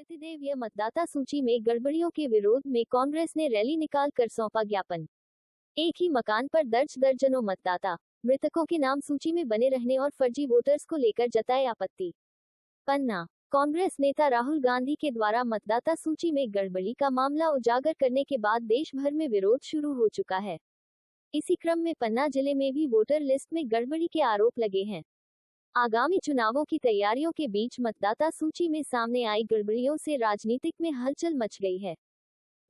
कृतिदेवीय मतदाता सूची में गड़बड़ियों के विरोध में कांग्रेस ने रैली निकालकर सौंपा ज्ञापन। एक ही मकान पर दर्ज दर्जनों मतदाता मृतकों के नाम सूची में बने रहने और फर्जी वोटर्स को लेकर जताए आपत्ति। पन्ना, कांग्रेस नेता राहुल गांधी के द्वारा मतदाता सूची में गड़बड़ी का मामला उजागर करने के बाद देश भर में विरोध शुरू हो चुका है। इसी क्रम में पन्ना जिले में भी वोटर लिस्ट में गड़बड़ी के आरोप लगे हैं। आगामी चुनावों की तैयारियों के बीच मतदाता सूची में सामने आई गड़बड़ियों से राजनीतिक में हलचल मच गई है।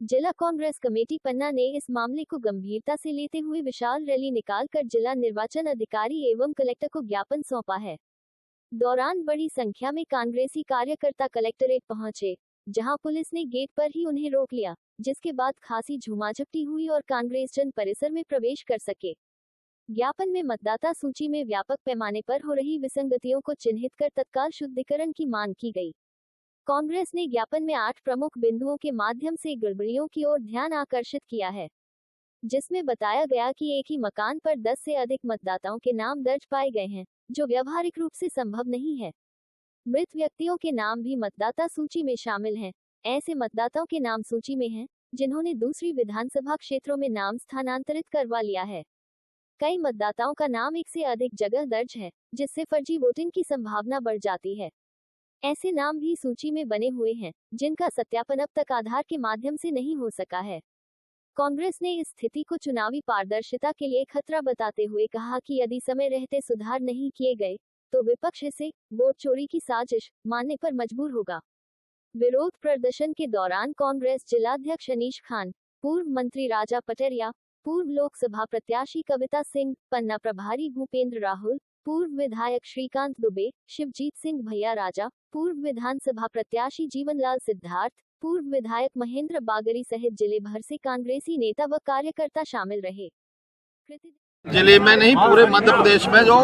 जिला कांग्रेस कमेटी पन्ना ने इस मामले को गंभीरता से लेते हुए विशाल रैली निकालकर जिला निर्वाचन अधिकारी एवं कलेक्टर को ज्ञापन सौंपा है। दौरान बड़ी संख्या में कांग्रेसी कार्यकर्ता कलेक्टरेट पहुंचे, जहां पुलिस ने गेट पर ही उन्हें रोक लिया, जिसके बाद खासी झूमाझपटी हुई और कांग्रेस जन परिसर में प्रवेश कर सके। ज्ञापन में मतदाता सूची में व्यापक पैमाने पर हो रही विसंगतियों को चिन्हित कर तत्काल शुद्धिकरण की मांग की गई। कांग्रेस ने ज्ञापन में 8 प्रमुख बिंदुओं के माध्यम से गड़बड़ियों की ओर ध्यान आकर्षित किया है, जिसमें बताया गया कि एक ही मकान पर 10 से अधिक मतदाताओं के नाम दर्ज पाए गए हैं, जो व्यावहारिक रूप से संभव नहीं है। मृत व्यक्तियों के नाम भी मतदाता सूची में शामिल हैं। ऐसे मतदाताओं के नाम सूची में हैं, जिन्होंने दूसरी विधानसभा क्षेत्रों में नाम स्थानांतरित करवा लिया है। कई मतदाताओं का नाम एक से अधिक जगह दर्ज है, जिससे फर्जी वोटिंग की संभावना बढ़ जाती है। ऐसे नाम भी सूची में बने हुए हैं, जिनका सत्यापन अब तक आधार के माध्यम से नहीं हो सका है। कांग्रेस ने इस स्थिति को चुनावी पारदर्शिता के लिए खतरा बताते हुए कहा कि यदि समय रहते सुधार नहीं किए गए, तो विपक्ष इसे वोट चोरी की साजिश मानने पर मजबूर होगा। विरोध प्रदर्शन के दौरान कांग्रेस जिलाध्यक्ष अनीश खान, पूर्व मंत्री राजा पटेरिया, पूर्व लोकसभा प्रत्याशी कविता सिंह, पन्ना प्रभारी भूपेंद्र राहुल, पूर्व विधायक श्रीकांत दुबे, शिवजीत सिंह भैया राजा, पूर्व विधानसभा प्रत्याशी जीवनलाल सिद्धार्थ, पूर्व विधायक महेंद्र बागरी सहित जिले भर से कांग्रेसी नेता व कार्यकर्ता शामिल रहे। जिले में नहीं, पूरे मध्य प्रदेश में जो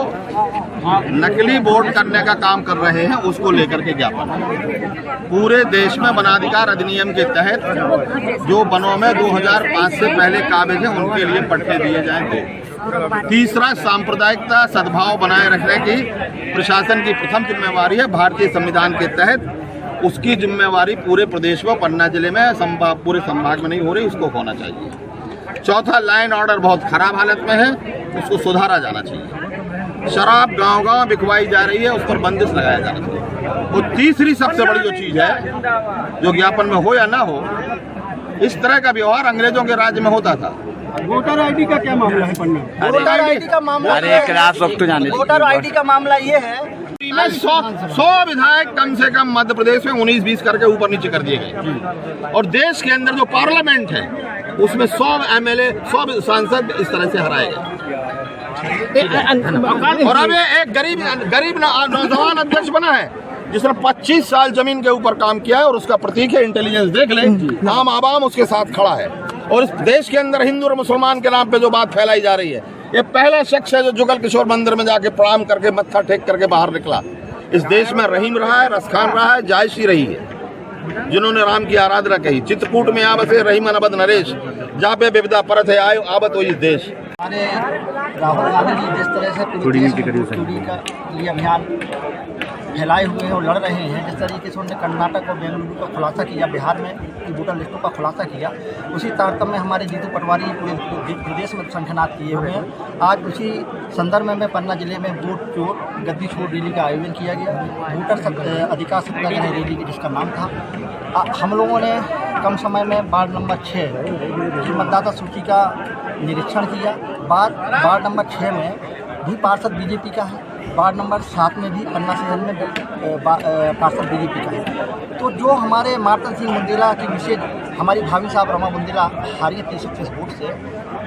नकली वोट करने का काम कर रहे हैं, उसको लेकर के ज्ञापन है। पूरे देश में वनाधिकार अधिनियम के तहत जो वनों में 2005 से पहले काबिज हैं, उनके लिए पट्टे दिए जाएंगे। तीसरा, सांप्रदायिकता सद्भाव बनाए रखने की प्रशासन की प्रथम जिम्मेवारी है। भारतीय संविधान के तहत उसकी जिम्मेवारी पूरे प्रदेश में, पन्ना जिले में पूरे संभाग में नहीं हो रही, उसको होना चाहिए। चौथा, लाइन ऑर्डर बहुत खराब हालत में है, उसको सुधारा जाना चाहिए। शराब गांव-गांव बिकवाई जा रही है, उस पर बंदिश लगाया जाना चाहिए। और तीसरी सबसे बड़ी जो चीज है, जो ज्ञापन में हो या ना हो, इस तरह का व्यवहार अंग्रेजों के राज्य में होता था। वोटर आईडी का क्या मामला है पन्ना? वोटर आईडी का मामला, वोटर आईडी का मामला ये है, 100 विधायक कम से कम मध्य प्रदेश में 19-20 करके ऊपर नीचे कर दिए गए। और देश के अंदर जो पार्लियामेंट है, उसमें 100 MLA, 100 सांसद इस तरह से हराए गए। और अब एक गरीब नौजवान अध्यक्ष बना है, जिसने 25 साल जमीन के ऊपर काम किया है, और उसका प्रतीक है इंटेलिजेंस। देख ले, आम आवाम उसके साथ खड़ा है। और इस देश के अंदर हिंदू और मुसलमान के नाम पे जो बात फैलाई जा रही है, ये पहला शख्स है जो जुगल किशोर मंदिर में जाके प्रणाम करके मत्था टेक करके बाहर निकला। इस देश में रहीम रहा है, रसखान रहा है, जायशी रही है, जिन्होंने राम की आराधना कही। चित्रकूट में आवसे रहीमन अबद नरेश, जापे विविधा परत है आयो आवत हो इस देश। हमारे राहुल गांधी जी जिस तरह से पूरी देश में चोरी का लिए अभियान फैलाए हुए हैं और लड़ रहे हैं, जिस तरीके से उन्होंने कर्नाटक और बेंगलुरु का खुलासा किया, बिहार में की वोटर लिस्टों का खुलासा किया, उसी तारतम्य में हमारे जीतू पटवारी पूरे प्रदेश में शंखनाद किए हुए हैं। आज उसी संदर्भ में पन्ना जिले में वोट चोर गद्दी छोड़ रैली का आयोजन किया गया। वोटर अधिकार सत्याग्रह रैली जिसका नाम था। हम लोगों ने कम समय में वार्ड नंबर 6 की मतदाता सूची का निरीक्षण किया। वार्ड नंबर 6 में भी पार्षद बीजेपी का है, वार्ड नंबर 7 में भी पन्ना शहर में पार्षद बीजेपी का है। तो जो हमारे मार्तन सिंह बुंदेला की विशेष, हमारी भाभी साहब रमा बुंदेला हारी 330 वोट से,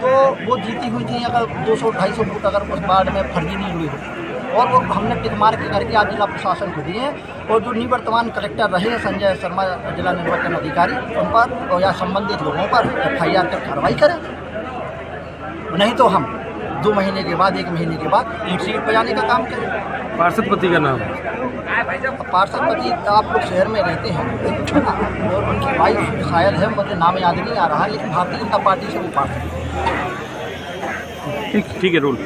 तो वो जीती हुई थी। अगर 200-250 वोट अगर उस वार्ड में फर्जी नहीं हुई हो, और वो हमने टिक मार के करके आज जिला प्रशासन को दिए। और जो निवर्तमान कलेक्टर रहे संजय शर्मा, जिला निर्वाचन अधिकारी, उन पर और या संबंधित लोगों पर FIR कर कार्रवाई करें। नहीं तो हम 2 महीने के बाद, 1 महीने के बाद सीट पर जाने का काम करें। पार्षद पति का नाम? पार्षद पति आप लोग शहर में रहते हैं, और उनकी वाइफ शायद है, मुझे नाम याद नहीं आ रहा, लेकिन भारतीय जनता पार्टी से वो पार्षद। ठीक है, रोल।